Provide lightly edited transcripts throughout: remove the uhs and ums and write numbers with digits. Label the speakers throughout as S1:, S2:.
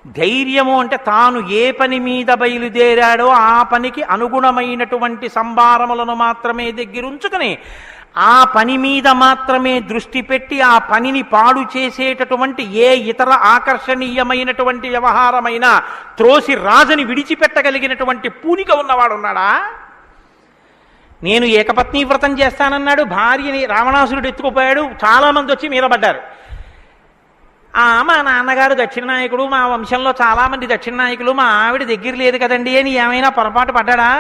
S1: ధైర్యము అంటే తాను ఏ పని మీద బయలుదేరాడో ఆ పనికి అనుగుణమైనటువంటి సంభారములను మాత్రమే దగ్గరుంచుకుని ఆ పని మీద మాత్రమే దృష్టి పెట్టి ఆ పనిని పాడు చేసేటటువంటి ఏ ఇతర ఆకర్షణీయమైనటువంటి వ్యవహారమైనా త్రోసి రాజని విడిచిపెట్టగలిగినటువంటి పూనిక ఉన్నవాడు ఉన్నాడా? నేను ఏకపత్ని వ్రతం చేస్తానన్నాడు, భార్యని రావణాసురుడు ఎత్తుకుపోయాడు, చాలామంది వచ్చి మీరబడ్డారు. మా నాన్నగారు దక్షిణ నాయకుడు, మా వంశంలో చాలామంది దక్షిణ నాయకులు, మా ఆవిడ దగ్గర లేదు కదండి అని ఏమైనా పొరపాటు పడ్డాడా?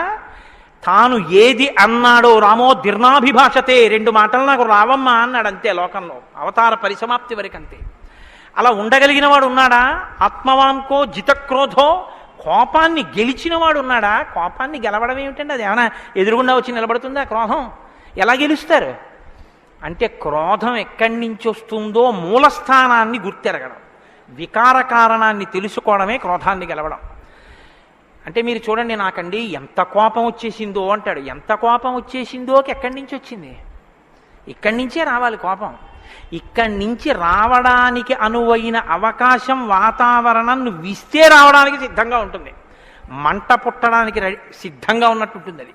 S1: తాను ఏది అన్నాడో రామో దీర్ణాభిభాషతే, 2 మాటలు నాకు రావమ్మా అన్నాడు అంతే. లోకంలో అవతార పరిసమాప్తి వరకు అంతే. అలా ఉండగలిగిన వాడు ఉన్నాడా? ఆత్మవాన్కో జితక్రోధో, కోపాన్ని గెలిచిన వాడు ఉన్నాడా? కోపాన్ని గెలవడం ఏమిటండి? అది ఏమైనా ఎదురుగుండా వచ్చి నిలబడుతుందా క్రోధం? ఎలా గెలుస్తారు అంటే క్రోధం ఎక్కడి నుంచి వస్తుందో మూలస్థానాన్ని గుర్తెరగడం, వికార కారణాన్ని తెలుసుకోవడమే క్రోధాన్ని గెలవడం. అంటే మీరు చూడండి, నాకండి ఎంత కోపం వచ్చేసిందో అంటాడు. ఎంత కోపం వచ్చేసిందోకి ఎక్కడి నుంచి వచ్చింది? ఇక్కడి నుంచే రావాలి కోపం. ఇక్కడి నుంచి రావడానికి అనువైన అవకాశం, వాతావరణం నువ్వు ఇస్తే రావడానికి సిద్ధంగా ఉంటుంది. మంట పుట్టడానికి సిద్ధంగా ఉన్నట్టుంటుంది అది.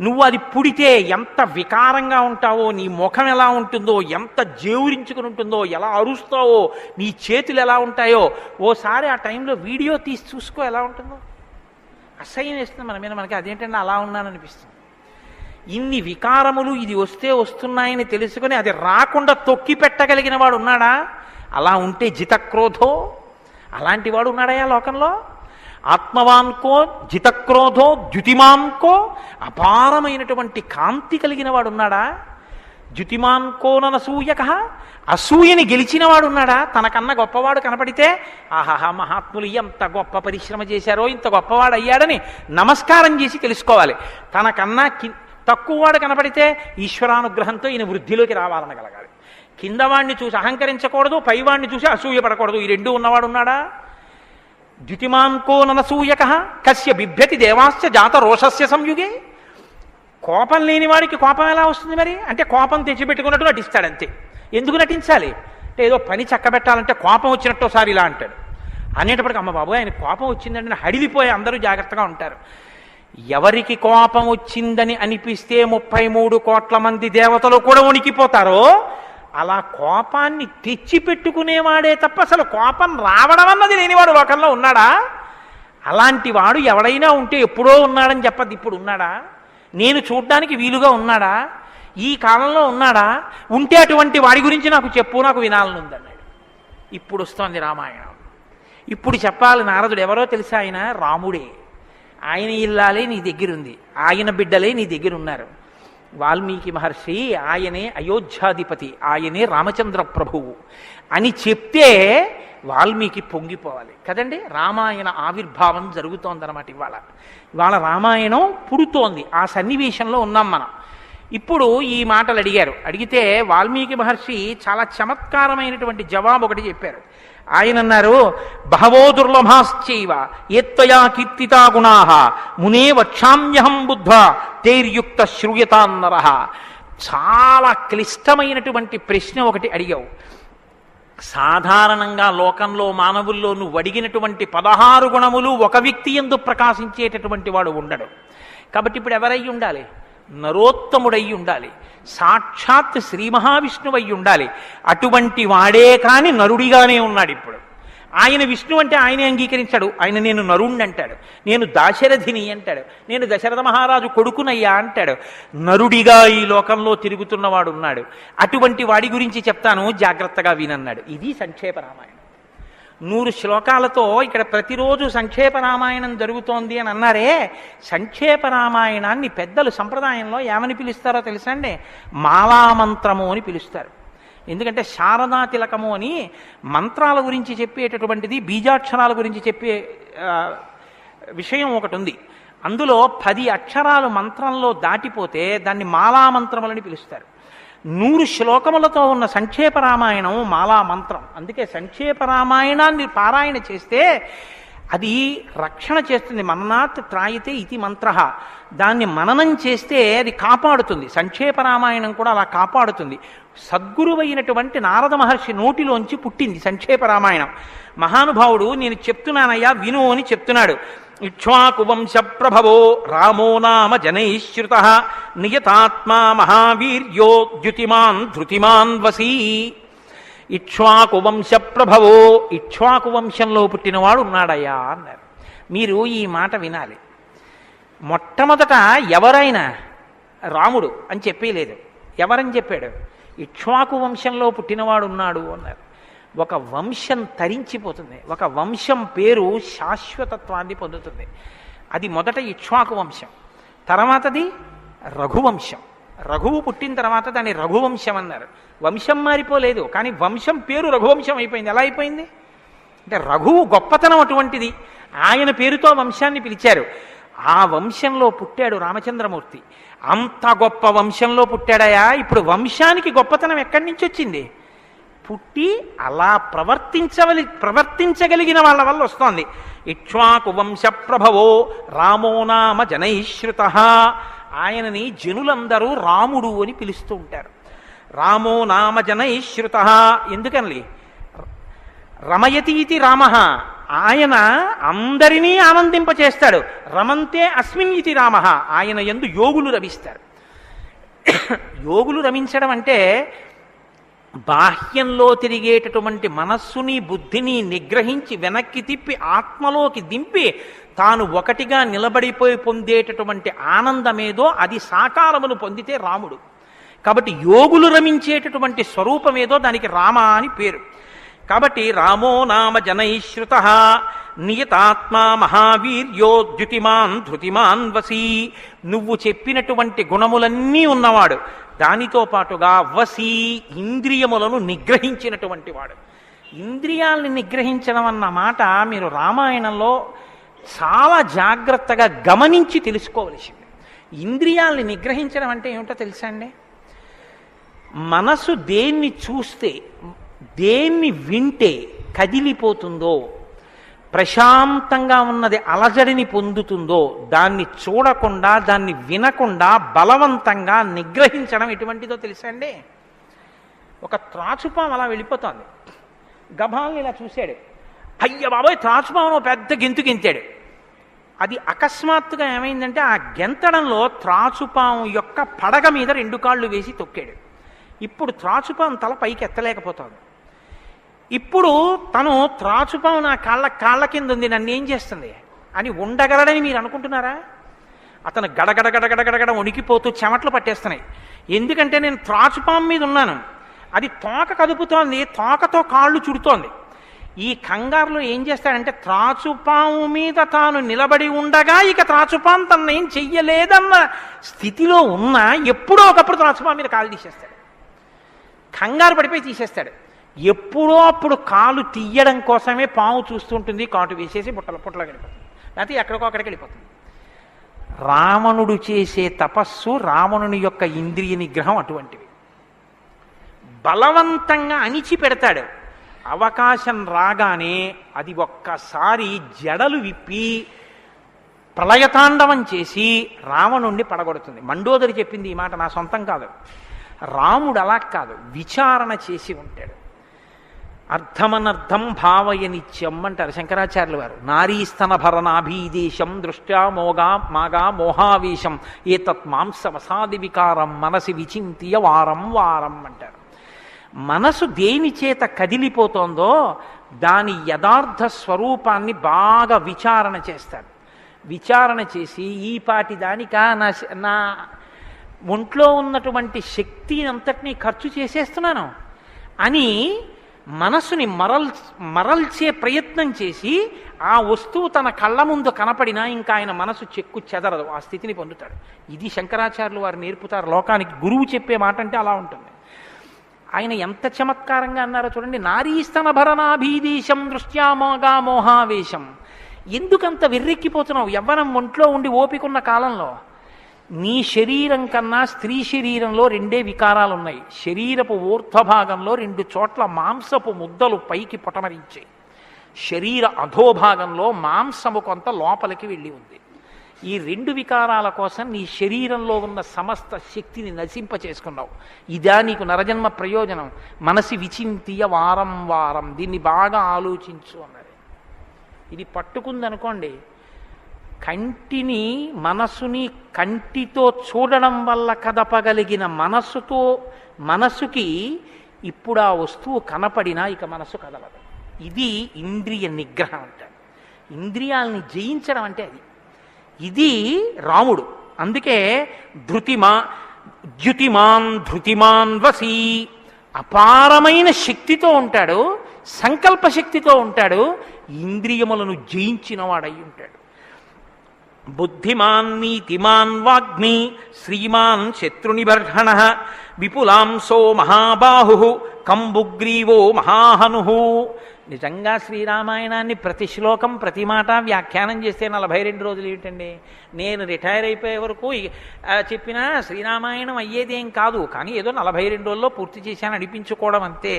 S1: నువ్వు అది పుడితే ఎంత వికారంగా ఉంటావో, నీ ముఖం ఎలా ఉంటుందో, ఎంత జేవురించుకుని ఉంటుందో, ఎలా అరుస్తావో, నీ చేతులు ఎలా ఉంటాయో ఓసారి ఆ టైంలో వీడియో తీసి చూసుకో ఎలా ఉంటుందో. అసహ్యం వేస్తుంది మన మీద. మనకి అదేంటంటే అలా ఉన్నాననిపిస్తుంది. ఇన్ని వికారములు ఇది వస్తే వస్తున్నాయని తెలుసుకుని అది రాకుండా తొక్కి పెట్టగలిగిన వాడు ఉన్నాడా? అలా ఉంటే జితక్రోధో, అలాంటి వాడు ఉన్నాడయా లోకంలో? ఆత్మవాన్కో జితక్రోధో ద్యుతిమాన్కో, అపారమైనటువంటి కాంతి కలిగిన వాడు ఉన్నాడా? ద్యుతిమాన్కోననసూయక, అసూయని గెలిచిన వాడు ఉన్నాడా? తనకన్నా గొప్పవాడు కనపడితే ఆహాహా మహాత్ములు ఎంత గొప్ప పరిశ్రమ చేశారో, ఇంత గొప్పవాడు అయ్యాడని నమస్కారం చేసి తెలుసుకోవాలి. తనకన్నా తక్కువవాడు కనపడితే ఈశ్వరానుగ్రహంతో ఈయన వృద్ధిలోకి రావాలనగలగాలి. కిందవాడిని చూసి అహంకరించకూడదు, పైవాడిని చూసి అసూయపడకూడదు. ఈ 2 ఉన్నవాడు ఉన్నాడా? ద్యుతిమాన్కో ననసూయక కస్య బిభ్యతి దేవాశ్చ జాత రోషస్య సంయుగే. కోపం లేని వాడికి కోపం ఎలా వస్తుంది మరి? అంటే కోపం తెచ్చిపెట్టుకున్నట్టు నటిస్తాడంతే. ఎందుకు నటించాలి అంటే ఏదో పని చక్కబెట్టాలంటే కోపం వచ్చినట్టు ఒకసారి ఇలా అంటాడు. అనేటప్పటికి అమ్మ బాబు ఆయన కోపం వచ్చిందంటే హడిలిపోయి అందరూ జాగ్రత్తగా ఉంటారు. ఎవరికి కోపం వచ్చిందని అనిపిస్తే 33 కోట్ల మంది దేవతలు కూడా వణికిపోతారో అలా కోపాన్ని తెచ్చిపెట్టుకునేవాడే తప్ప అసలు కోపం రావడం అన్నది లేనివాడు లోకంలో ఉన్నాడా? అలాంటి వాడు ఎవడైనా ఉంటే ఎప్పుడో ఉన్నాడని చెప్పద్దు, ఇప్పుడు ఉన్నాడా? నేను చూడ్డానికి వీలుగా ఉన్నాడా? ఈ కాలంలో ఉన్నాడా? ఉంటే అటువంటి వాడి గురించి నాకు చెప్పు, నాకు వినాలనుందన్నాడు. ఇప్పుడు వస్తోంది రామాయణం. ఇప్పుడు చెప్పాలి. నారదుడు ఎవరో తెలుసా? ఆయన రాముడే. ఆయన ఇల్లాలే నీ దగ్గరుంది, ఆయన బిడ్డలే నీ దగ్గర ఉన్నారు. వాల్మీకి మహర్షి ఆయనే అయోధ్యాధిపతి, ఆయనే రామచంద్ర ప్రభువు అని చెప్తే వాల్మీకి పొంగిపోవాలి కదండి. రామాయణ ఆవిర్భావం జరుగుతోందన్నమాట. ఇవాళ రామాయణం పుడుతోంది. ఆ సన్నివేశంలో ఉన్నాం మనం. ఇప్పుడు ఈ మాటలు అడిగితే వాల్మీకి మహర్షి చాలా చమత్కారమైనటువంటి జవాబు ఒకటి చెప్పారు. ఆయన అన్నారు, బహవో దుర్లభాశ్చైవ ఏత్వయా కీర్తితా గుణాః మునే వక్షామ్యహం బుద్ధ్వా తైర్యుక్త శ్రూయతాన్నరః. చాలా క్లిష్టమైనటువంటి ప్రశ్న ఒకటి అడిగావు. సాధారణంగా లోకంలో మానవుల్లో నువ్వు అడిగినటువంటి 16 గుణములు ఒక వ్యక్తి యందు ప్రకాశించేటటువంటి వాడు ఉండడు. కాబట్టి ఇప్పుడు ఎవరై ఉండాలి? నరోత్తముడై ఉండాలి, సాక్షాత్ శ్రీ మహావిష్ణువై ఉండాలి. అటువంటి వాడే కాని నరుడిగానే ఉన్నాడు ఇప్పుడు. ఆయన విష్ణు అంటే ఆయనే అంగీకరించాడు. ఆయన నేను నరుణ్ణి అంటాడు, నేను దాశరథిని అంటాడు, నేను దశరథ మహారాజు కొడుకునయ్యా అంటాడు. నరుడిగా ఈ లోకంలో తిరుగుతున్నవాడు ఉన్నాడు. అటువంటి వాడి గురించి చెప్తాను, జాగ్రత్తగా వినన్నాడు. ఇది సంక్షేప రామాయణం. 100 శ్లోకాలతో ఇక్కడ ప్రతిరోజు సంక్షేప రామాయణం జరుగుతోంది అని అన్నారే. సంక్షేప రామాయణాన్ని పెద్దలు సంప్రదాయంలో ఏమని పిలుస్తారో తెలుసా అండి? మాలామంత్రము అని పిలుస్తారు. ఎందుకంటే శారదా తిలకము అని మంత్రాల గురించి చెప్పేటటువంటిది, బీజాక్షరాల గురించి చెప్పే విషయం ఒకటి ఉంది. అందులో 10 అక్షరాలు మంత్రంలో దాటిపోతే దాన్ని మాలామంత్రములని పిలుస్తారు. 100 శ్లోకములతో ఉన్న సంక్షేప రామాయణం మాలా మంత్రం. అందుకే సంక్షేప రామాయణాన్ని పారాయణ చేస్తే అది రక్షణ చేస్తుంది. మననాత్ త్రాయితే ఇది మంత్ర. దాన్ని మననం చేస్తే అది కాపాడుతుంది. సంక్షేప రామాయణం కూడా అలా కాపాడుతుంది. సద్గురువైనటువంటి నారద మహర్షి నోటిలోంచి పుట్టింది సంక్షేప రామాయణం. మహానుభావుడు నేను చెప్తున్నానయ్యా విను అని చెప్తున్నాడు. ఇక్ష్వాకు వంశ ప్రభవో రామో నామ జనైశ్రుత నియతాత్మా మహావీర్యో ద్యుతిమాన్ ధృతిమాన్ వసీ. ఇక్ష్వాకు వంశ ప్రభవో, ఇక్ష్వాకు వంశంలో పుట్టినవాడు ఉన్నాడయ్యా అన్నారు. మీరు ఈ మాట వినాలి. మొట్టమొదట ఎవరైనా రాముడు అని చెప్పలేదు. ఎవరని చెప్పాడు? ఇక్ష్వాకు వంశంలో పుట్టినవాడు ఉన్నాడు అన్నారు. ఒక వంశం తరించిపోతుంది. ఒక వంశం పేరు శాశ్వతత్వాన్ని పొందుతుంది. అది మొదట ఇక్ష్వాకు వంశం, తర్వాతది రఘువంశం. రఘువు పుట్టిన తర్వాత దాన్ని రఘువంశం అన్నారు. వంశం మారిపోలేదు, కానీ వంశం పేరు రఘువంశం అయిపోయింది. ఎలా అయిపోయింది అంటే రఘువు గొప్పతనం అటువంటిది. ఆయన పేరుతో వంశాన్ని పిలిచారు. ఆ వంశంలో పుట్టాడు రామచంద్రమూర్తి. అంత గొప్ప వంశంలో పుట్టాడయా. ఇప్పుడు వంశానికి గొప్పతనం ఎక్కడి నుంచి వచ్చింది? పుట్టి అలా ప్రవర్తించగలిగిన వాళ్ళ వల్ల వస్తోంది. ఇక్ష్వాకు వంశ ప్రభవో రామో నామ జనైశ్రుత. ఆయనని జనులందరూ రాముడు అని పిలుస్తూ ఉంటారు. రామో నామ జనైశ్రుత. ఎందుకని? రమయతీతి రామ. ఆయన అందరినీ ఆనందింపచేస్తాడు. రమంతే అస్మిన్ ఇతి రామ. ఆయన యందు యోగులు రమిస్తారు. యోగులు రమించడం అంటే బాహ్యంలో తిరిగేటటువంటి మనస్సుని బుద్ధిని నిగ్రహించి వెనక్కి తిప్పి ఆత్మలోకి దింపి తాను ఒకటిగా నిలబడిపోయి పొందేటటువంటి ఆనందమేదో అది సాకారమును పొందితే రాముడు. కాబట్టి యోగులు రమించేటటువంటి స్వరూపమేదో దానికి రామ అని పేరు. కాబట్టి రామో నామ జనైశ్రుత నియతాత్మా మహావీర్యో ద్యుతిమాన్ ధృతిమాన్ వసీ. నువ్వు చెప్పినటువంటి గుణములన్నీ ఉన్నవాడు. దానితో పాటుగా వసీ, ఇంద్రియములను నిగ్రహించినటువంటి వాడు. ఇంద్రియాల్ని నిగ్రహించడం అన్న మాట మీరు రామాయణంలో చాలా జాగ్రత్తగా గమనించి తెలుసుకోవలసింది. ఇంద్రియాల్ని నిగ్రహించడం అంటే ఏమిటో తెలుసా అండి? మనసు దేన్ని చూస్తే, దేన్ని వింటే కదిలిపోతుందో, ప్రశాంతంగా ఉన్నది అలజడిని పొందుతుందో దాన్ని చూడకుండా, దాన్ని వినకుండా బలవంతంగా నిగ్రహించడం ఎటువంటిదో తెలుసా అండి? ఒక త్రాచుపాము అలా వెళ్ళిపోతోంది. గభాల్ని ఇలా చూశాడు. అయ్య బాబోయ్, త్రాచుపామును పెద్ద గెంతు గెంతాడు. అది అకస్మాత్తుగా ఏమైందంటే ఆ గెంతడంలో త్రాచుపాము యొక్క పడగ మీద 2 కాళ్ళు వేసి తొక్కాడు. ఇప్పుడు త్రాచుపాము తల పైకి ఎత్తలేకపోతుంది. ఇప్పుడు తను త్రాచుపాము నా కాళ్ళ కింద ఉంది, నన్ను ఏం చేస్తుంది అని ఉండగలడని మీరు అనుకుంటున్నారా? అతను గడగడ వణికిపోతూ చెమట్లు పట్టేస్తున్నాయి. ఎందుకంటే నేను త్రాచుపాము మీద ఉన్నాను, అది తోక కదుపుతోంది, తోకతో కాళ్ళు చుడుతోంది. ఈ కంగారులో ఏం చేస్తాడంటే త్రాచుపాము మీద తాను నిలబడి ఉండగా ఇక త్రాచుపాము తను ఏం చెయ్యలేదన్న స్థితిలో ఉన్నా ఎప్పుడో ఒకప్పుడు త్రాచుపాము మీద కాలు తీసేస్తాడు. కంగారు పడిపోయి తీసేస్తాడు. ఎప్పుడో అప్పుడు కాలు తీయడం కోసమే పాము చూస్తుంటుంది, కాటు వేసేసి పుట్టలోకి వెళ్ళిపోతుంది, లేకపోతే ఎక్కడికో అక్కడికి వెళ్ళిపోతుంది. రావణుడు చేసే తపస్సు, రావణుని యొక్క ఇంద్రియ నిగ్రహం అటువంటివి. బలవంతంగా అణిచి పెడతాడు. అవకాశం రాగానే అది ఒక్కసారి జడలు విప్పి ప్రళయతాండవం చేసి రావణుణ్ణి పడగొడుతుంది. మండోదరి చెప్పింది ఈ మాట, నా సొంతం కాదు. రాముడు అలా కాదు, విచారణ చేసి ఉంటాడు. అర్థమనర్థం భావయ నిత్యం అంటారు శంకరాచార్యులు వారు. నారీస్తన భరనాభీదేశం దృష్ట్యా మాగా మోహావేశం ఏతత్ మాంసవసాది వికారం మనసి విచింత్య వారం వారం అంటారు. మనసు దేని చేత కదిలిపోతోందో దాని యథార్థ స్వరూపాన్ని బాగా విచారణ చేస్తాడు. విచారణ చేసి ఈ పాటి దానికా నా ఒంట్లో ఉన్నటువంటి శక్తి అంతటినీ ఖర్చు చేసేస్తున్నాను అని మనసుని మరల్చే ప్రయత్నం చేసి ఆ వస్తువు తన కళ్ళ ముందు కనపడినా ఇంకా ఆయన మనసు చెక్కు చెదరదు, ఆ స్థితిని పొందుతాడు. ఇది శంకరాచార్యులు వారు నేర్పుతారు లోకానికి. గురువు చెప్పే మాట అంటే అలా ఉంటుంది. ఆయన ఎంత చమత్కారంగా అన్నారో చూడండి. నారీస్తన భరనాభీదేశం దృష్ట్యామోగా మోహావేశం. ఎందుకంత వెర్రెక్కిపోతున్నావు? యవ్వనం ఒంట్లో ఉండి ఓపికన్న కాలంలో నీ శరీరం కన్నా స్త్రీ శరీరంలో 2 వికారాలు ఉన్నాయి. శరీరపు ఊర్ధ్వభాగంలో 2 చోట్ల మాంసపు ముద్దలు పైకి పొటమరించాయి. శరీర అధోభాగంలో మాంసము కొంత లోపలికి వెళ్ళి ఉంది. ఈ రెండు వికారాల కోసం నీ శరీరంలో ఉన్న సమస్త శక్తిని నశింపచేసుకున్నావు. ఇదా నీకు నరజన్మ ప్రయోజనం? మనసి విచింతియ వారం వారం, దీన్ని బాగా ఆలోచించు అన్నది. ఇది పట్టుకుందనుకోండి, కంటిని మనసుని కంటితో చూడడం వల్ల కదపగలిగిన మనసుకి ఇప్పుడు ఆ వస్తువు కనపడినా ఇక మనసు కదలదు. ఇది ఇంద్రియ నిగ్రహం అంటారు. ఇంద్రియాలని జయించడం అంటే అది. ఇది రాముడు. అందుకే ధృతిమాన్ వసీ, అపారమైన శక్తితో ఉంటాడు, సంకల్ప శక్తితో ఉంటాడు, ఇంద్రియములను జయించిన వాడై ఉంటాడు. బుద్ధిమాన్ నీతిమాన్ వాగ్మి శ్రీమాన్ శత్రునిబర్హణ విపులాంసో మహాబాహు కంబుగ్రీవో మహాహను. నిజంగా శ్రీరామాయణాన్ని ప్రతి శ్లోకం ప్రతి మాట వ్యాఖ్యానం చేస్తే 42 రోజులు ఏమిటండి? నేను రిటైర్ అయిపోయే వరకు చెప్పినా శ్రీరామాయణం అయ్యేదేం కాదు, కానీ ఏదో 42 రోజుల్లో పూర్తి చేశాను అనిపించుకోవడం అంతే.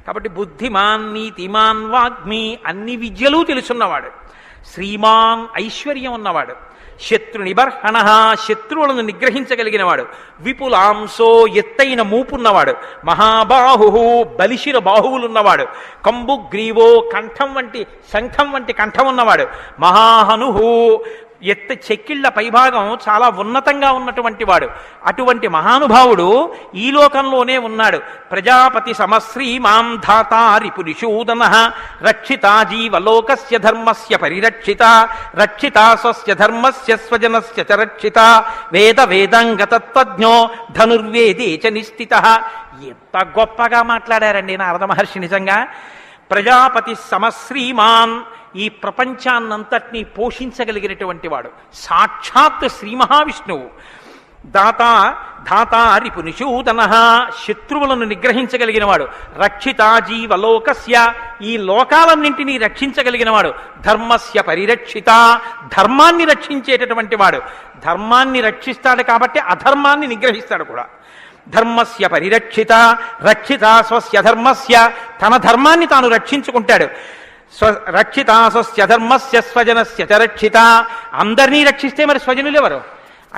S1: కాబట్టి బుద్ధిమాన్ నీతిమాన్ వాగ్మి, అన్ని విద్యలు తెలుసున్నవాడు, శ్రీమాన్ ఐశ్వర్యం ఉన్నవాడు, శత్రు నిబర్హణ శత్రువులను నిగ్రహించగలిగినవాడు, విపులాంసో ఎత్తైన మూపున్నవాడు, మహాబాహు బలిశిర బాహువులున్నవాడు, కంబుగ్రీవో శంఖం వంటి కంఠం ఉన్నవాడు, మహాహను చెక్కిళ్ల పైభాగం చాలా ఉన్నతంగా ఉన్నటువంటి వాడు. అటువంటి మహానుభావుడు ఈ లోకంలోనే ఉన్నాడు. ప్రజాపతి సమశ్రీమాం ధాతారిపురిషూదన రక్షితా జీవలోకస్య ధర్మస్య పరిరక్షిత రక్షితా స్వస్య ధర్మస్య స్వజనస్య చ రక్షిత వేదాంగతత్వజ్ఞో ధనుర్వేదే చ నిష్ఠితః. ఎంత గొప్పగా మాట్లాడారండి నారద మహర్షి. నిజంగా ప్రజాపతి సమశ్రీమాన్, ఈ ప్రపంచాన్నంతటినీ పోషించగలిగినటువంటి వాడు సాక్షాత్ శ్రీ మహావిష్ణువు. ధాతారిపునిషూదన శత్రువులను నిగ్రహించగలిగిన వాడు, రక్షితా జీవలోకస్య ఈ లోకాలన్నింటినీ రక్షించగలిగిన వాడు, ధర్మస్య పరిరక్షిత ధర్మాన్ని రక్షించేటటువంటి వాడు. ధర్మాన్ని రక్షిస్తాడు కాబట్టి అధర్మాన్ని నిగ్రహిస్తాడు కూడా. ధర్మస్య పరిరక్షిత రక్షిత స్వస్య ధర్మస్య, తన ధర్మాన్ని తాను రక్షించుకుంటాడు. రక్షిత స్వస్య ధర్మస్య స్వజనస్య చ రక్షిత, అందరినీ రక్షిస్తే మరి స్వజనులు ఎవరు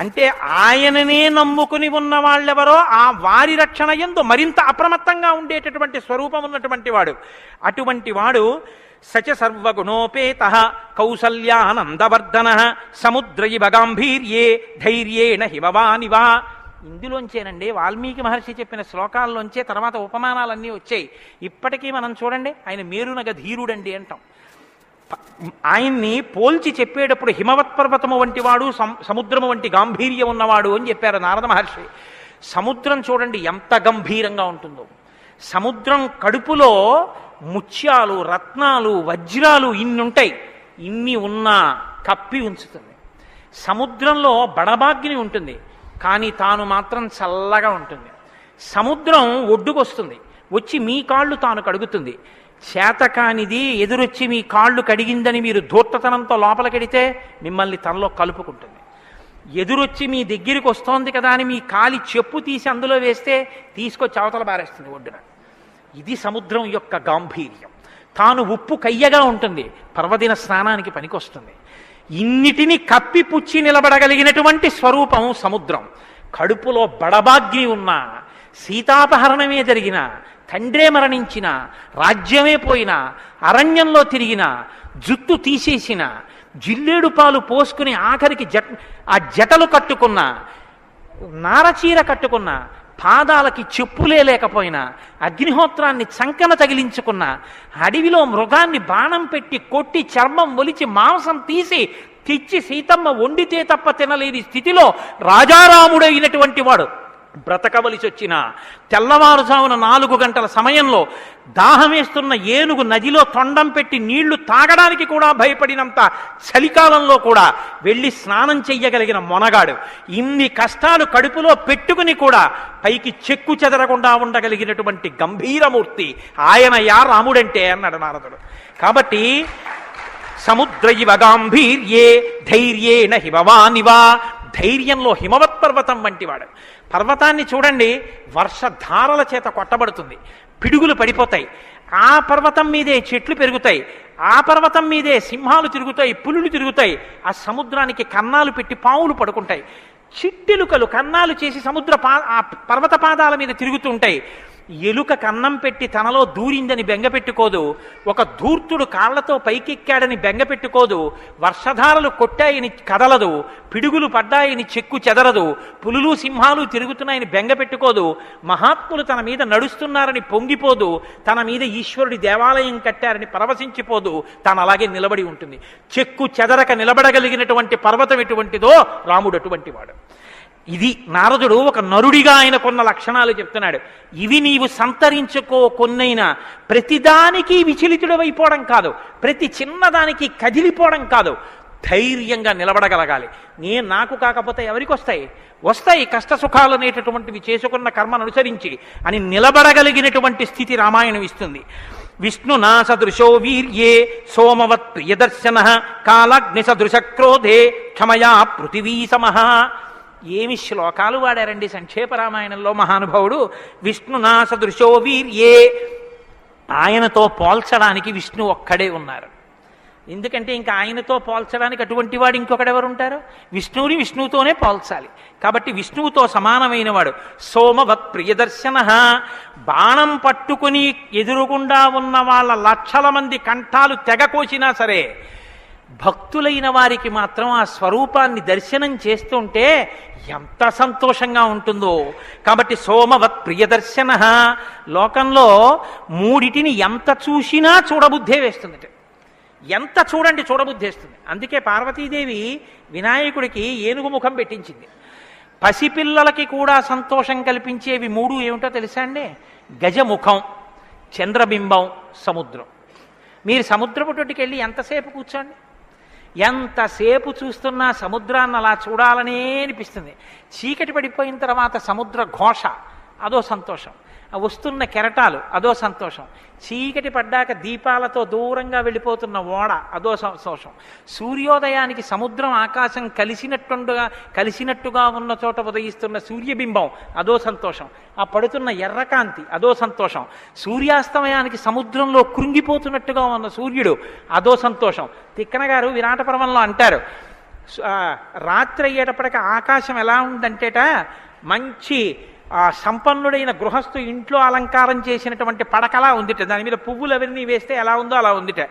S1: అంటే ఆయననే నమ్ముకుని ఉన్న వాళ్ళెవరో ఆ వారి రక్షణ యందు మరింత అప్రమత్తంగా ఉండేటటువంటి స్వరూపం ఉన్నటువంటి వాడు. అటువంటి వాడు సచ సర్వగుణోపేత కౌసల్యానందవర్ధన సముద్ర ఇవ గాంభీర్యే ధైర్యేణ హిమవానివా. ఇందులోంచేనండి వాల్మీకి మహర్షి చెప్పిన శ్లోకాల్లోంచే తర్వాత ఉపమానాలన్నీ వచ్చాయి. ఇప్పటికీ మనం చూడండి, ఆయన మేరునగ ధీరుడండి అంటాం. ఆయన్ని పోల్చి చెప్పేటప్పుడు హిమవత్ పర్వతము వంటి వాడు, సముద్రము వంటి గాంభీర్యం ఉన్నవాడు అని చెప్పారు నారద మహర్షి. సముద్రం చూడండి ఎంత గంభీరంగా ఉంటుందో. సముద్రం కడుపులో ముత్యాలు, రత్నాలు, వజ్రాలు ఇన్నుంటాయి. ఇన్ని ఉన్నా కప్పి ఉంచుతుంది. సముద్రంలో బడబాగ్ని ఉంటుంది, కానీ తాను మాత్రం చల్లగా ఉంటుంది. సముద్రం ఒడ్డుకొస్తుంది, వచ్చి మీ కాళ్ళు తాను కడుగుతుంది. చేతకానిది ఎదురొచ్చి మీ కాళ్ళు కడిగిందని మీరు ధూర్తతనంతో లోపలికెడితే మిమ్మల్ని తనలో కలుపుకుంటుంది. ఎదురొచ్చి మీ దగ్గరికి వస్తోంది కదా అని మీ కాలి చెప్పు తీసి అందులో వేస్తే తీసుకొచ్చి అవతల బారేస్తుంది ఒడ్డున. ఇది సముద్రం యొక్క గాంభీర్యం. తాను ఉప్పు కయ్యగా ఉంటుంది, పర్వదిన స్నానానికి పనికొస్తుంది. ఇన్నిటిని కప్పిపుచ్చి నిలబడగలిగినటువంటి స్వరూపం సముద్రం. కడుపులో బడబాగ్ని ఉన్న, సీతాపహరణమే జరిగిన, తండ్రే మరణించిన, రాజ్యమే పోయినా, అరణ్యంలో తిరిగిన, జుట్టు తీసేసిన, జిల్లేడు పాలు పోసుకుని ఆఖరికి ఆ జటలు కట్టుకున్న, నారచీర కట్టుకున్న, పాదాలకి చెప్పులే లేకపోయినా, అగ్నిహోత్రాన్ని చంకన తగిలించుకున్న, అడవిలో మృగాన్ని బాణం పెట్టి కొట్టి చర్మం ఒలిచి మాంసం తీసి తెచ్చి సీతమ్మ వండితే తప్ప తినలేని స్థితిలో రాజారాముడైనటువంటి వాడు బ్రతకవలసి వచ్చిన, తెల్లవారుజామున 4 గంటల సమయంలో దాహమేస్తున్న ఏనుగు నదిలో తొండం పెట్టి నీళ్లు తాగడానికి కూడా భయపడినంత చలికాలంలో కూడా వెళ్ళి స్నానం చెయ్యగలిగిన మొనగాడు. ఇన్ని కష్టాలు కడుపులో పెట్టుకుని కూడా పైకి చెక్కు చెదరకుండా ఉండగలిగినటువంటి గంభీరమూర్తి ఆయన యా రాముడంటే అన్నాడు నారదుడు. కాబట్టి సముద్ర ఇవ గాంభీర్యే ధైర్యేణ హిమవానివా, ధైర్యంలో హిమవత్ పర్వతం వంటివాడు. పర్వతాన్ని చూడండి, వర్షధారల చేత కొట్టబడుతుంది, పిడుగులు పడిపోతాయి. ఆ పర్వతం మీదే చెట్లు పెరుగుతాయి, ఆ పర్వతం మీదే సింహాలు తిరుగుతాయి, పులులు తిరుగుతాయి, ఆ సముద్రానికి కన్నాలు పెట్టి పావులు పడుకుంటాయి. చిట్టెలుకలు కన్నాలు చేసి ఆ పర్వత పాదాల మీద తిరుగుతుంటాయి. ఎలుక కన్నం పెట్టి తనలో దూరిందని బెంగపెట్టుకోదు, ఒక ధూర్తుడు కాళ్లతో పైకెక్కాడని బెంగపెట్టుకోదు, వర్షధారలు కొట్టాయని కదలదు, పిడుగులు పడ్డాయని చెక్కు చెదరదు, పులులు సింహాలు తిరుగుతున్నాయని బెంగపెట్టుకోదు, మహాత్ములు తన మీద నడుస్తున్నారని పొంగిపోదు, తన మీద ఈశ్వరుడి దేవాలయం కట్టారని పరవశించిపోదు, తాను అలాగే నిలబడి ఉంటుంది. చెక్కు చెదరక నిలబడగలిగినటువంటి పర్వతం ఎటువంటిదో రాముడు అటువంటి వాడు. ఇది నారదుడు ఒక నరుడిగా ఆయన కొన్న లక్షణాలు చెప్తున్నాడు. ఇవి నీవు సంతరించుకో, కొన్నైనా ప్రతిదానికి విచలితుడవైపోవడం కాదు, ప్రతి చిన్నదానికి కదిలిపోవడం కాదు, ధైర్యంగా నిలబడగలగాలి. నాకు కాకపోతే ఎవరికి వస్తాయి? వస్తాయి కష్ట సుఖాలు అనేటటువంటివి చేసుకున్న కర్మను అనుసరించి అని నిలబడగలిగినటువంటి స్థితి రామాయణం ఇస్తుంది. విష్ణునా సదృశో వీర్యే సోమవత్ ప్రియదర్శన కాలాగ్ని సదృశ క్రోధే క్షమయా పృథివీ సమః. ఏమి శ్లోకాలు వాడారండి సంక్షేప రామాయణంలో మహానుభావుడు. విష్ణునా సదృశో వీర్యే, ఆయనతో పోల్చడానికి విష్ణు ఒక్కడే ఉన్నారు. ఎందుకంటే ఇంకా ఆయనతో పోల్చడానికి అటువంటి వాడు ఇంకొకడెవరు ఉంటారు? విష్ణువుని విష్ణువుతోనే పోల్చాలి. కాబట్టి విష్ణువుతో సమానమైన వాడు. సోమవత్ ప్రియదర్శన, బాణం పట్టుకుని ఎదురుగుండా ఉన్న వాళ్ళ లక్షల మంది కంఠాలు తెగకోసినా సరే భక్తులైన వారికి మాత్రం ఆ స్వరూపాన్ని దర్శనం చేస్తుంటే ఎంత సంతోషంగా ఉంటుందో. కాబట్టి సోమవత్ ప్రియదర్శన, లోకంలో మూడిటిని ఎంత చూసినా చూడబుద్ధే వేస్తుంది. ఎంత చూడండి చూడబుద్ధేస్తుంది. అందుకే పార్వతీదేవి వినాయకుడికి ఏనుగు ముఖం పెట్టించింది. పసిపిల్లలకి కూడా సంతోషం కల్పించేవి మూడు ఏమిటో తెలుసా అండి? గజముఖం, చంద్రబింబం, సముద్రం. మీరు సముద్రపు తోటికి వెళ్ళి ఎంతసేపు కూర్చోండి, ఎంతసేపు చూస్తున్నా సముద్రాన్ని అలా చూడాలనే అనిపిస్తుంది. చీకటి పడిపోయిన తర్వాత సముద్ర ఘోష అదో సంతోషం, వస్తున్న కెరటాలు అదో సంతోషం, చీకటి పడ్డాక దీపాలతో దూరంగా వెళ్ళిపోతున్న ఓడ అదో సంతోషం, సూర్యోదయానికి సముద్రం ఆకాశం కలిసినట్టుగా ఉన్న చోట ఉదయిస్తున్న సూర్యబింబం అదో సంతోషం, ఆ పడుతున్న ఎర్రకాంతి అదో సంతోషం, సూర్యాస్తమయానికి సముద్రంలో కృంగిపోతున్నట్టుగా ఉన్న సూర్యుడు అదో సంతోషం. తిక్కన గారు విరాట పర్వంలో అంటారు, రాత్రి అయ్యేటప్పటికి ఆకాశం ఎలా ఉందంటేట మంచి సంపన్నుడైన గృహస్థు ఇంట్లో అలంకారం చేసినటువంటి పడకలా ఉందిట, దాని మీద పువ్వులు అవన్నీ వేస్తే ఎలా ఉందో అలా ఉందిట.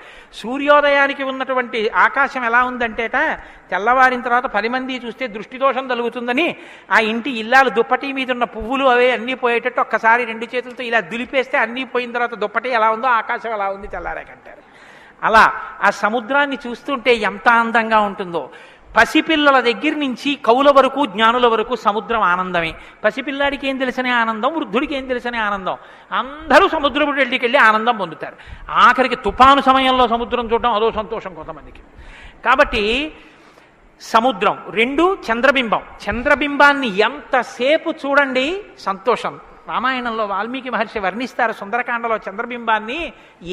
S1: సూర్యోదయానికి ఉన్నటువంటి ఆకాశం ఎలా ఉందంటేట తెల్లవారిన తర్వాత 10 మంది చూస్తే దృష్టిదోషం కలుగుతుందని ఆ ఇంటి ఇల్లాలు దుప్పటి మీద ఉన్న పువ్వులు అవే అన్నీ పోయేటట్టు ఒక్కసారి 2 చేతులతో ఇలా దులిపేస్తే అన్నీ పోయిన తర్వాత దుప్పటి ఎలా ఉందో ఆకాశం ఎలా ఉంది తెల్లారాకంటారు. అలా ఆ సముద్రాన్ని చూస్తుంటే ఎంత అందంగా ఉంటుందో. పసిపిల్లల దగ్గర నుంచి కవుల వరకు జ్ఞానుల వరకు సముద్రం ఆనందమే. పసిపిల్లాడికి ఏం తెలిసనే ఆనందం, వృద్ధుడికి ఏం తెలిసనే ఆనందం. అందరూ సముద్రపు వెళ్ళికి వెళ్ళి ఆనందం పొందుతారు. ఆఖరికి తుఫాను సమయంలో సముద్రం చూడడం అదో సంతోషం కొంతమందికి. కాబట్టి సముద్రం. 2 చంద్రబింబం. చంద్రబింబాన్ని ఎంతసేపు చూడండి సంతోషం. రామాయణంలో వాల్మీకి మహర్షి వర్ణిస్తారు సుందరకాండలో చంద్రబింబాన్ని,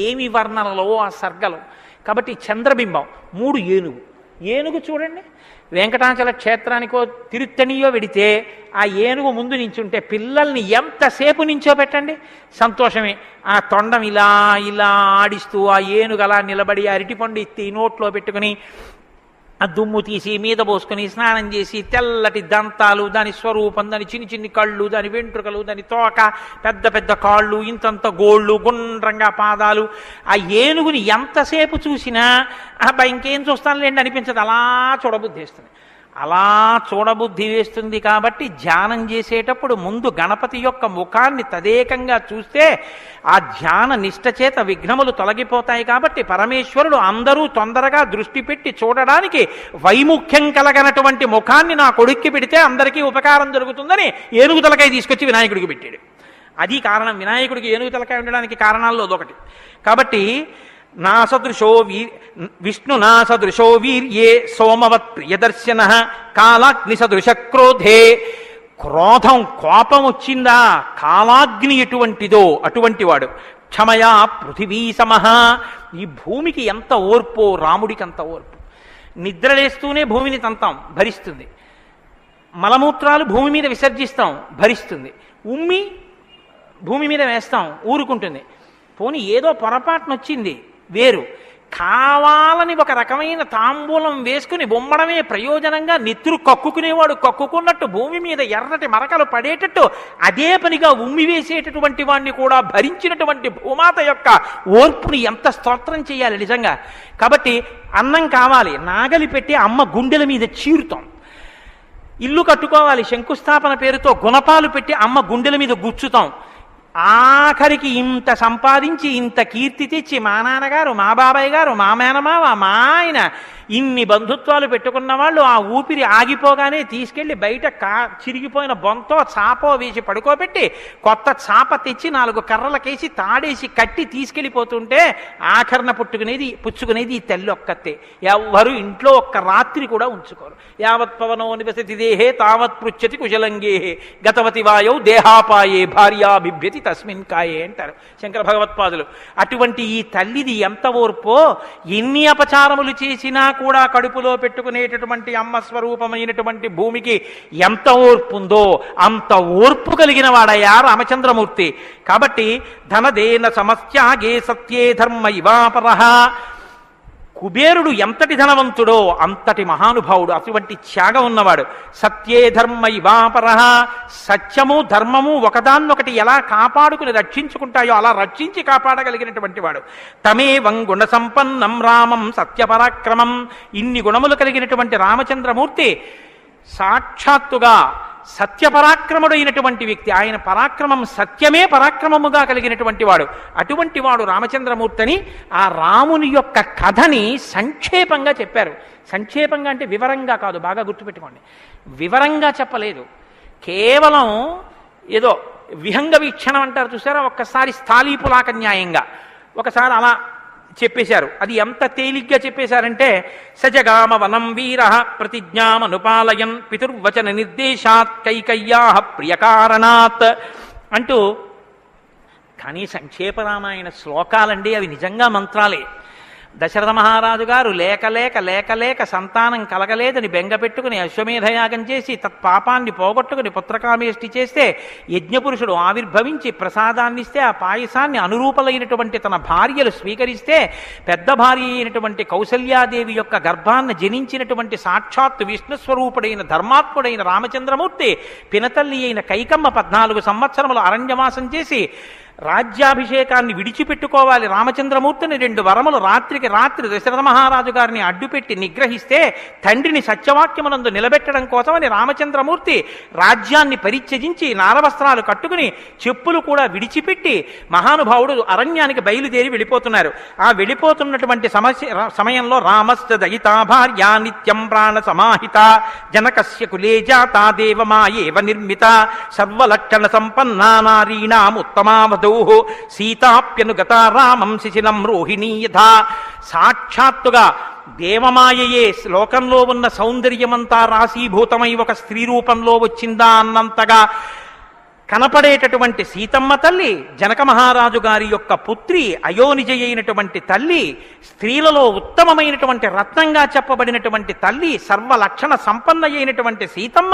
S1: ఏమి వర్ణనలో ఆ సర్గలు. కాబట్టి చంద్రబింబం. 3 ఏనుగు. ఏనుగు చూడండి, వెంకటాచల క్షేత్రానికో తిరుత్తణియో వెడితే ఆ ఏనుగు ముందు నించుంటే పిల్లల్ని ఎంతసేపు నించోబెట్టండి సంతోషమే. ఆ తొండం ఇలా ఇలా ఆడిస్తూ ఆ ఏనుగు అలా నిలబడి అరటిపండు ఎత్తి నోట్లో పెట్టుకుని ఆ దుమ్ము తీసి మీద పోసుకొని స్నానం చేసి తెల్లటి దంతాలు, దాని స్వరూపం, దాని చిన్ని కళ్ళు, దాని వెంట్రుకలు, దాని తోక, పెద్ద పెద్ద కాళ్ళు, ఇంతంత గోళ్ళు, గుండ్రంగా పాదాలు. ఆ ఏనుగుని ఎంతసేపు చూసినా అబ్బాయి ఇంకేం చూస్తానులేండి అనిపించదు, అలా చూడబుద్ధి వేస్తుంది. అలా చూడబుద్ధి వేస్తుంది కాబట్టి ధ్యానం చేసేటప్పుడు ముందు గణపతి యొక్క ముఖాన్ని తదేకంగా చూస్తే ఆ ధ్యాన నిష్ట చేత విఘ్నములు తొలగిపోతాయి. కాబట్టి పరమేశ్వరుడు అందరూ తొందరగా దృష్టి పెట్టి చూడడానికి వైముఖ్యం కలగనటువంటి ముఖాన్ని నా కొడుక్కి పెడితే అందరికీ ఉపకారం జరుగుతుందని ఏనుగు తలకాయ తీసుకొచ్చి వినాయకుడికి పెట్టాడు. అది కారణం. వినాయకుడికి ఏనుగు తలకాయ ఉండడానికి కారణాల్లో అదొకటి. కాబట్టి విష్ణునా సదృశో వీర్యే సోమవత్ ప్రియదర్శన కాలాగ్ని సదృశ క్రోధే. క్రోధం, కోపం వచ్చిందా కాలాగ్ని ఎటువంటిదో అటువంటి వాడు. క్షమయా పృథివీ సమః. ఈ భూమికి ఎంత ఓర్పో రాముడికి అంత ఓర్పు. నిద్రలేస్తూనే భూమిని తంతాం, భరిస్తుంది. మలమూత్రాలు భూమి మీద విసర్జిస్తాం, భరిస్తుంది. ఉమ్మి భూమి మీద వేస్తాం, ఊరుకుంటుంది. పోనీ ఏదో పొరపాటున వచ్చింది వేరు, కావాలని ఒక రకమైన తాంబూలం వేసుకుని బొమ్మడమే ప్రయోజనంగా నెత్తురు కక్కుకునేవాడు కక్కుకున్నట్టు భూమి మీద ఎర్రటి మరకలు పడేటట్టు అదే పనిగా ఉమ్మి వేసేటటువంటి వాడిని కూడా భరించినటువంటి భూమాత యొక్క ఓర్పుని ఎంత స్తోత్రం చేయాలి నిజంగా. కాబట్టి అన్నం కావాలి, నాగలి పెట్టి అమ్మ గుండెల మీద చీరుతాం. ఇల్లు కట్టుకోవాలి, శంకుస్థాపన పేరుతో గుణపాలు పెట్టి అమ్మ గుండెల మీద గుచ్చుతాం. ఆఖరికి ఇంత సంపాదించి ఇంత కీర్తి తెచ్చి మా నాన్నగారు, మా బాబాయ్ గారు, మా మేనమావ, మా ఆయన ఇన్ని బంధుత్వాలు పెట్టుకున్న వాళ్ళు ఆ ఊపిరి ఆగిపోగానే తీసుకెళ్లి బయట చిరిగిపోయిన బొంతో చాపో వేసి పడుకోబెట్టి కొత్త చాప తెచ్చి 4 కర్రలకేసి తాడేసి కట్టి తీసుకెళ్ళిపోతుంటే ఆఖరణ పుచ్చుకునేది ఈ తల్లి ఒక్కతే. ఎవ్వరు ఇంట్లో ఒక్క రాత్రి కూడా ఉంచుకోరు. యావత్ పవనో నివసతి దేహే తావత్ పృచ్చతి కుశలంగేహే గతవతి వాయౌ దేహాపాయే భార్యా బిభ్యతి తస్మిన్ కాయే అంటారు శంకర భగవత్పాదులు. అటువంటి ఈ తల్లిది ఎంత ఓర్పో, ఎన్ని అపచారములు చేసినా కూడా కడుపులో పెట్టుకునేటటువంటి అమ్మ స్వరూపమైనటువంటి భూమికి ఎంత ఓర్పు ఉందో అంత ఓర్పు కలిగిన వాడయ్యా రామచంద్రమూర్తి. కాబట్టి ధనదేన సమస్యాగే సత్యే ధర్మ ఇవాపరః. కుబేరుడు ఎంతటి ధనవంతుడో అంతటి మహానుభావుడు, అటువంటి త్యాగం ఉన్నవాడు. సత్యే ధర్మ ఇవాపరః. సత్యము ధర్మము ఒకదాన్నొకటి ఎలా కాపాడుకుని రక్షించుకుంటాయో అలా రక్షించి కాపాడగలిగినటువంటి వాడు. తమేవం గుణ సంపన్నం రామం సత్యపరాక్రమం. ఇన్ని గుణములు కలిగినటువంటి రామచంద్రమూర్తి సాక్షాత్తుగా సత్యపరాక్రముడైనటువంటి వ్యక్తి. ఆయన పరాక్రమం సత్యమే పరాక్రమముగా కలిగినటువంటి వాడు. అటువంటి వాడు రామచంద్రమూర్తిని ఆ రాముని యొక్క కథని సంక్షేపంగా చెప్పారు. సంక్షేపంగా అంటే వివరంగా కాదు, బాగా గుర్తుపెట్టుకోండి. వివరంగా చెప్పలేదు, కేవలం ఏదో విహంగ వీక్షణం అంటారు చూసారా, ఒక్కసారి స్థాళీపులాక న్యాయంగా ఒకసారి అలా చెప్పేశారు. అది ఎంత తేలిగ్గా చెప్పేశారంటే సజగామ వనం వీర ప్రతిజ్ఞామనుపాలయన్ పితుర్వచన నిర్దేశాత్ కైకయ్యా ప్రియకారణాత్ అంటూ. కానీ సంక్షేప రామాయణ శ్లోకాలండి, అవి నిజంగా మంత్రాలే. దశరథ మహారాజు గారు లేక లేక లేక లేక సంతానం కలగలేదని బెంగపెట్టుకుని అశ్వమేధయాగం చేసి తత్పాపాన్ని పోగొట్టుకుని పుత్రకామేష్టి చేస్తే యజ్ఞపురుషుడు ఆవిర్భవించి ప్రసాదాన్నిస్తే ఆ పాయసాన్ని అనురూపలైనటువంటి తన భార్యలు స్వీకరిస్తే పెద్ద భార్య అయినటువంటి కౌసల్యాదేవి యొక్క గర్భాన్ని జనించినటువంటి సాక్షాత్తు విష్ణుస్వరూపుడైన ధర్మాత్ముడైన రామచంద్రమూర్తి పినతల్లి అయిన కైకమ్మ 14 సంవత్సరములు అరణ్యవాసం చేసి రాజ్యాభిషేకాన్ని విడిచిపెట్టుకోవాలి రామచంద్రమూర్తిని 2 వరములు రాత్రికి రాత్రి దశరథ మహారాజు గారిని అడ్డుపెట్టి నిగ్రహిస్తే తండ్రిని సత్యవాక్యమునందు నిలబెట్టడం కోసమని రామచంద్రమూర్తి రాజ్యాన్ని పరిత్యజించి నారవస్త్రాలు కట్టుకుని చెప్పులు కూడా విడిచిపెట్టి మహానుభావుడు అరణ్యానికి బయలుదేరి వెళ్ళిపోతున్నారు. ఆ వెళ్ళిపోతున్నటువంటి సమయంలో రామస్య దయితా భార్య నిత్యం ప్రాణ సమాహిత జనకస్య కులే జాతా దేవమాయేవ నిర్మిత సర్వలక్షణ సంపన్నా నారీణాం ఉత్తమావధూ సీతాప్యనుగత రామం శిశిలం రోహిణీ యథా. సాక్షాత్తుగా దేవమాయయే లోకంలో ఉన్న సౌందర్యమంతా రాశీభూతమై ఒక స్త్రీ రూపంలో వచ్చిందా అన్నంతగా కనపడేటటువంటి సీతమ్మ తల్లి, జనక మహారాజు గారి యొక్క పుత్రి, అయోనిజ అయినటువంటి తల్లి, స్త్రీలలో ఉత్తమమైనటువంటి రత్నంగా చెప్పబడినటువంటి తల్లి, సర్వలక్షణ సంపన్న అయినటువంటి సీతమ్మ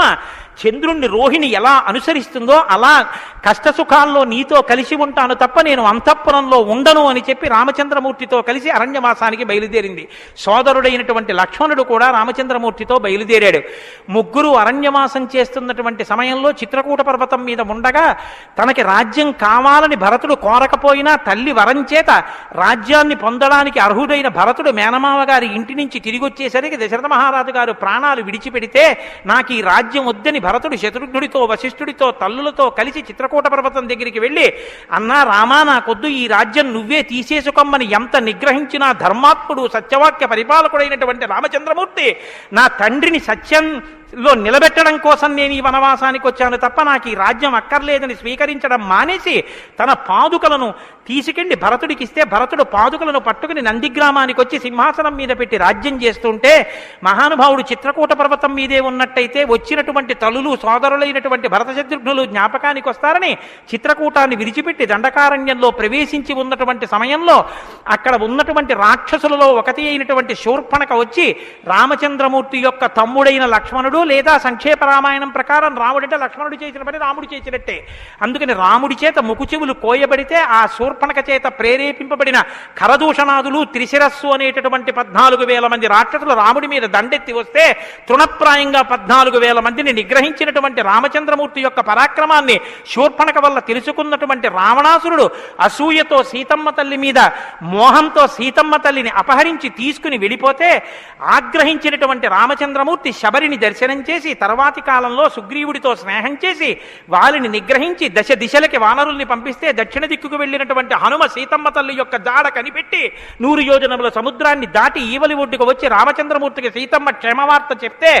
S1: చంద్రుణ్ణి రోహిణి ఎలా అనుసరిస్తుందో అలా కష్టసుఖాల్లో నీతో కలిసి ఉంటాను తప్ప నేను అంతఃపురంలో ఉండను అని చెప్పి రామచంద్రమూర్తితో కలిసి అరణ్యవాసానికి బయలుదేరింది. సోదరుడైనటువంటి లక్ష్మణుడు కూడా రామచంద్రమూర్తితో బయలుదేరాడు. ముగ్గురు అరణ్యవాసం చేస్తున్నటువంటి సమయంలో చిత్రకూట పర్వతం మీద ఉండగా తనకి రాజ్యం కావాలని భరతుడు కోరకపోయినా తల్లి వరం చేత రాజ్యాన్ని పొందడానికి అర్హుడైన భరతుడు మేనమావ గారి ఇంటి నుంచి తిరిగి వచ్చేసరికి దశరథ మహారాజు గారు ప్రాణాలు విడిచిపెడితే నాకు ఈ రాజ్యం వద్దని భరతుడు శత్రుఘ్నుడితో వశిష్ఠుడితో తల్లులతో కలిసి చిత్రకూట పర్వతం దగ్గరికి వెళ్ళి అన్నా రామా నాకొద్దు, ఈ రాజ్యం నువ్వే తీసేసుకోమని ఎంత నిగ్రహించినా ధర్మాత్ముడు సత్యవాక్య పరిపాలకుడైనటువంటి రామచంద్రమూర్తి నా తండ్రిని సత్యంలో నిలబెట్టడం కోసం నేను ఈ వనవాసానికి వచ్చాను తప్ప నాకు ఈ రాజ్యం అక్కర్లేదని స్వీకరించడం మానేసి తన పాదుకలను తీసుకెళ్లి భరతుడికి ఇస్తే భరతుడు పాదుకలను పట్టుకుని నందిగ్రామానికి వచ్చి సింహాసనం మీద పెట్టి రాజ్యం చేస్తుంటే మహానుభావుడు చిత్రకూట పర్వతం మీదే ఉన్నట్టయితే వచ్చినటువంటి తల్లులు సోదరులైనటువంటి భరత శత్రుఘ్నులు జ్ఞాపకానికి వస్తారని చిత్రకూటాన్ని విడిచిపెట్టి దండకారణ్యంలో ప్రవేశించి ఉన్నటువంటి సమయంలో అక్కడ ఉన్నటువంటి రాక్షసులలో ఒకటి అయినటువంటి శూర్పణక వచ్చి రామచంద్రమూర్తి యొక్క తమ్ముడైన లక్ష్మణుడు రాముడు, లేదా సంక్షేప రామాయణం ప్రకారం రాముడంటే లక్ష్మణుడు చేసిన పని రాముడు చేసినట్టే. అందుకని రాముడి చేత ముకుచెవులు కోయబడితే ఆ శూర్పణక చేత ప్రేరేపింపబడిన ఖరదూషణాదులు త్రిశిరస్సు అనేటటువంటి 14,000 మంది రాక్షసులు రాముడి మీద దండెత్తి వస్తే తృణప్రాయంగా 14,000 మందిని నిగ్రహించినటువంటి రామచంద్రమూర్తి యొక్క పరాక్రమాన్ని శూర్పణక వల్ల తెలుసుకున్నటువంటి రావణాసురుడు అసూయతో సీతమ్మ తల్లి మీద మోహంతో సీతమ్మ తల్లిని అపహరించి తీసుకుని వెళ్ళిపోతే ఆగ్రహించినటువంటి రామచంద్రమూర్తి శబరిని దర్శనం చేసి తర్వాతి కాలంలో సుగ్రీవుడితో స్నేహం చేసి వారిని నిగ్రహించి దశ దిశలకి వానరుల్ని పంపిస్తే దక్షిణ దిక్కుకు వెళ్ళినటువంటి హనుమ సీతమ్మ తల్లి యొక్క జాడ కనిపెట్టి 100 యోజనముల సముద్రాన్ని దాటి ఈవలి ఒడ్డుకు వచ్చి రామచంద్రమూర్తికి సీతమ్మ క్షేమవార్త చెప్తే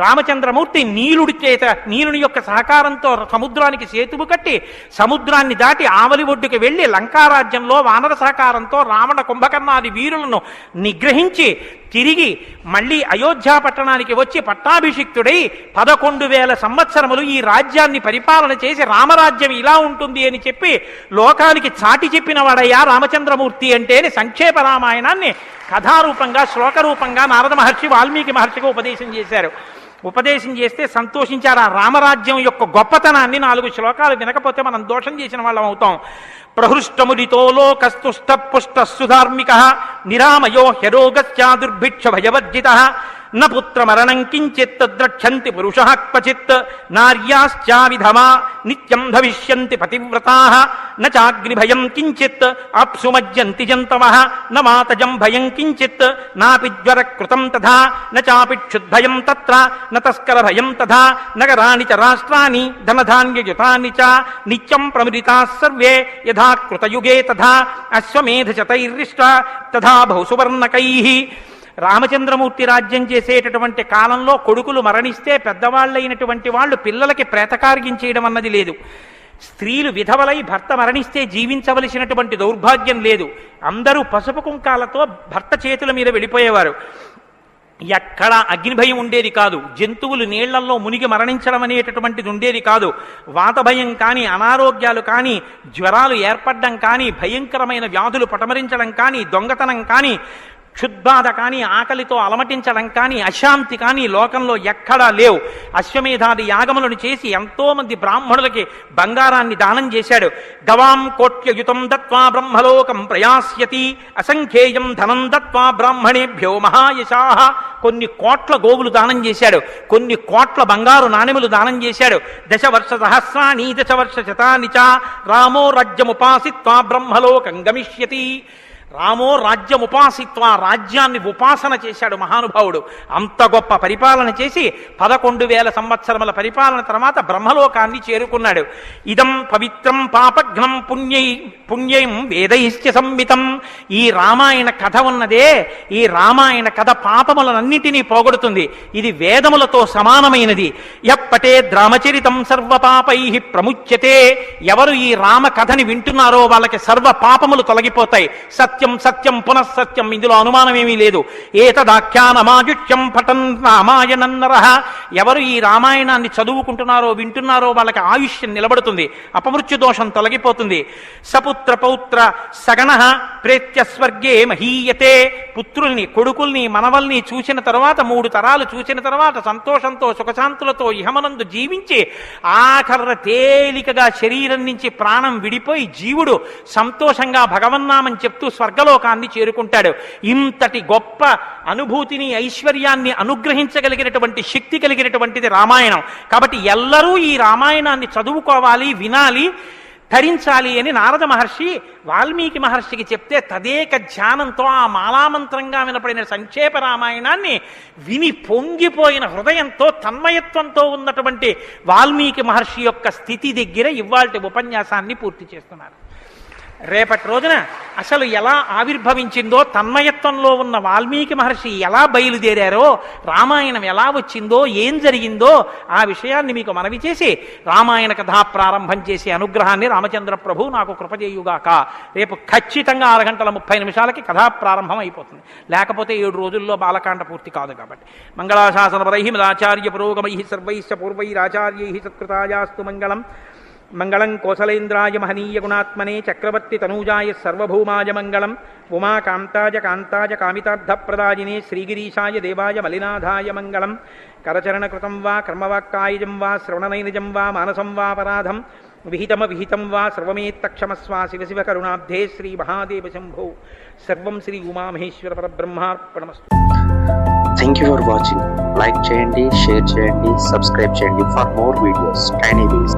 S1: రామచంద్రమూర్తి నీలుని యొక్క సహకారంతో సముద్రానికి సేతువు కట్టి సముద్రాన్ని దాటి ఆవలి ఒడ్డుకు వెళ్లి లంకారాజ్యంలో వానర సహకారంతో రావణ కుంభకర్ణాది వీరులను నిగ్రహించి తిరిగి మళ్ళీ అయోధ్యా పట్టణానికి వచ్చి పట్టాభిషిక్తుడై 11,000 సంవత్సరములు ఈ రాజ్యాన్ని పరిపాలన చేసి రామరాజ్యం ఇలా ఉంటుంది అని చెప్పి లోకానికి చాటి చెప్పిన వాడయ్యా రామచంద్రమూర్తి అంటేని సంక్షేప రామాయణాన్ని కథారూపంగా శ్లోకరూపంగా నారద మహర్షి వాల్మీకి మహర్షిగా ఉపదేశం చేశారు. ఉపదేశం చేస్తే సంతోషించారు. ఆ రామరాజ్యం యొక్క గొప్పతనాన్ని 4 శ్లోకాలు వినకపోతే మనం దోషం చేసిన వాళ్ళం అవుతాం. ప్రహృష్టముదితో లోకస్తుష్ట పుష్ట సుధార్మిక నిరామయో హ్యరోగస్యా దుర్భిక్ష భయవర్జిత న పుత్రమరణం కించిత్ ద్రక్షంతి పురుషః క్వచిత్ నార్యాశ్చా విధమా నిత్యం భవిష్యంతి పతివ్రతాః న చాగ్నిభయం కించిత్ ఆప్సుమజ్యంతి జంతవః న మాతజం భయం కించిత్ నాపి జ్వరకృతం తథా న చాపి క్షుద్భయం తత్ర న తస్కర భయం తథా నగరాణి చ రాష్ట్రాణి ధనధాన్యయుతాని చ నిత్యం ప్రముదితాః సర్వే యథా కృతయుగే తథా అశ్వమేధశతైర్రిష్ట తథా బహుసువర్ణకైః. రామచంద్రమూర్తి రాజ్యం చేసేటటువంటి కాలంలో కొడుకులు మరణిస్తే పెద్దవాళ్ళైనటువంటి వాళ్ళు పిల్లలకి ప్రేతకార్యం చేయడం అన్నది లేదు. స్త్రీలు విధవలై భర్త మరణిస్తే జీవించవలసినటువంటి దౌర్భాగ్యం లేదు. అందరూ పసుపు కుంకాలతో భర్త చేతుల మీద వెళ్ళిపోయేవారు. ఎక్కడ అగ్నిభయం ఉండేది కాదు. జంతువులు నీళ్లల్లో మునిగి మరణించడం అనేటటువంటిది ఉండేది కాదు. వాతభయం కానీ, అనారోగ్యాలు కానీ, జ్వరాలు ఏర్పడడం కానీ, భయంకరమైన వ్యాధులు పటమరించడం కానీ, దొంగతనం కానీ, క్షుద్బాధ కానీ, ఆకలితో అలమటించడం కానీ, అశాంతి కానీ లోకంలో ఎక్కడా లేవు. అశ్వమేధాది యాగములను చేసి ఎంతో మంది బ్రాహ్మణులకి బంగారాన్ని దానం చేశాడు. గవాం కోట్యయుతం దత్వా బ్రహ్మలోకం ప్రయాస్యతి అసంఖ్యేయం ధనం దత్వా బ్రాహ్మణేభ్యో మహాయశాః. కొన్ని కోట్ల గోవులు దానం చేశాడు. కొన్ని కోట్ల బంగారు నాణెములు దానం చేశాడు. 10 వర్ష సహస్రాణి 10 వర్ష శతాని చ రామో రాజ్యముపాసిత్వా బ్రహ్మలోకం గమిష్యతి. రామో రాజ్యముపాసిత్వ, రాజ్యాన్ని ఉపాసన చేశాడు మహానుభావుడు. అంత గొప్ప పరిపాలన చేసి 11,000 సంవత్సరముల పరిపాలన తర్వాత బ్రహ్మలోకాన్ని చేరుకున్నాడు. ఇదం పవిత్రం పాపఘ్నం పుణ్యం వేదైశ్చ సంహితం. ఈ రామాయణ కథ ఉన్నదే, ఈ రామాయణ కథ పాపములనన్నిటినీ పోగొడుతుంది. ఇది వేదములతో సమానమైనది. యప్పటే రామచరితం సర్వపాపై ప్రముచ్యతే. ఎవరు ఈ రామ కథని వింటున్నారో వాళ్ళకి సర్వ పాపములు తొలగిపోతాయి. సత్యం సత్యం పునఃసత్యం, ఇందులో అనుమానమేమీ లేదు. ఏతదాఖ్యానమాజుష్యం పఠన్ రామాయణం నరః. ఎవరు ఈ రామాయణాన్ని చదువుకుంటున్నారో వింటున్నారో వాళ్ళకి ఆయుష్యం నిలబడుతుంది, అపమృత్యు దోషం తొలగిపోతుంది. సపుత్ర పౌత్ర సగణ ప్రేత్య స్వర్గే మహీయతే. పుత్రుల్ని, కొడుకుల్ని, మనవల్ని చూసిన తర్వాత 3 తరాలు చూసిన తర్వాత సంతోషంతో సుఖశాంతులతో ఇహమనందు జీవించి ఆఖర్ర తేలికగా శరీరం నుంచి ప్రాణం విడిపోయి జీవుడు సంతోషంగా భగవన్నామం చెప్తూ స్వర్గలోకాన్ని చేరుకుంటాడు. ఇంతటి గొప్ప అనుభూతిని, ఐశ్వర్యాన్ని అనుగ్రహించగలిగినటువంటి శక్తి కలిగినటువంటిది రామాయణం. కాబట్టి ఎల్లరూ ఈ రామాయణాన్ని చదువుకోవాలి, వినాలి, ధరించాలి అని నారద మహర్షి వాల్మీకి మహర్షికి చెప్తే తదేక ధ్యానంతో ఆ మాలామంత్రంగా వినపడిన సంక్షేప రామాయణాన్ని విని పొంగిపోయిన హృదయంతో తన్మయత్వంతో ఉన్నటువంటి వాల్మీకి మహర్షి యొక్క స్థితి దగ్గర ఇవాల్టి ఉపన్యాసాన్ని పూర్తి చేస్తున్నారు. రేపటి రోజున అసలు ఎలా ఆవిర్భవించిందో, తన్మయత్వంలో ఉన్న వాల్మీకి మహర్షి ఎలా బయలుదేరారో, రామాయణం ఎలా వచ్చిందో, ఏం జరిగిందో ఆ విషయాన్ని మీకు మనవి చేసి రామాయణ కథా ప్రారంభం చేసే అనుగ్రహాన్ని రామచంద్ర ప్రభు నాకు కృపచేయుగాక. రేపు ఖచ్చితంగా 6 గంటల 30 నిమిషాలకి కథా ప్రారంభం అయిపోతుంది. లేకపోతే 7 రోజుల్లో బాలకాండ పూర్తి కాదు. కాబట్టి మంగళాశాసనపరై మదాచార్య పురోగమై సర్వైశ్చ పూర్వైరాచార్యై సత్కృతాయాస్తు మంగళం. మంగళం కోసలేంద్రాయ మహనీయ గుణాత్మనే చక్రవర్తి తనూజాయ సర్వభౌమాయ మంగళం ఉమాకాంతాయ కాంతాయ కామితార్థప్రదాయినే శ్రీగిరీశాయ దేవాయ మలినాథాయ మంగళం కరచరణకృతం వా కర్మవాక్కాయజం వా శ్రవణనైనజం వా మానసం వా పరాధం విహితం వా సర్వమేత్తక్షమస్వా శివ శివ కరుణాబ్ధే శ్రీ మహాదేవ శంభో సర్వం శ్రీ ఉమామహేశ్వర పరబ్రహ్మార్పణమస్తు.
S2: Thank you for watching. Like చేయండి, షేర్ చేయండి, సబ్స్క్రైబ్ చేయండి ఫర్ మోర్ వీడియోస్. టైనీ వీస్.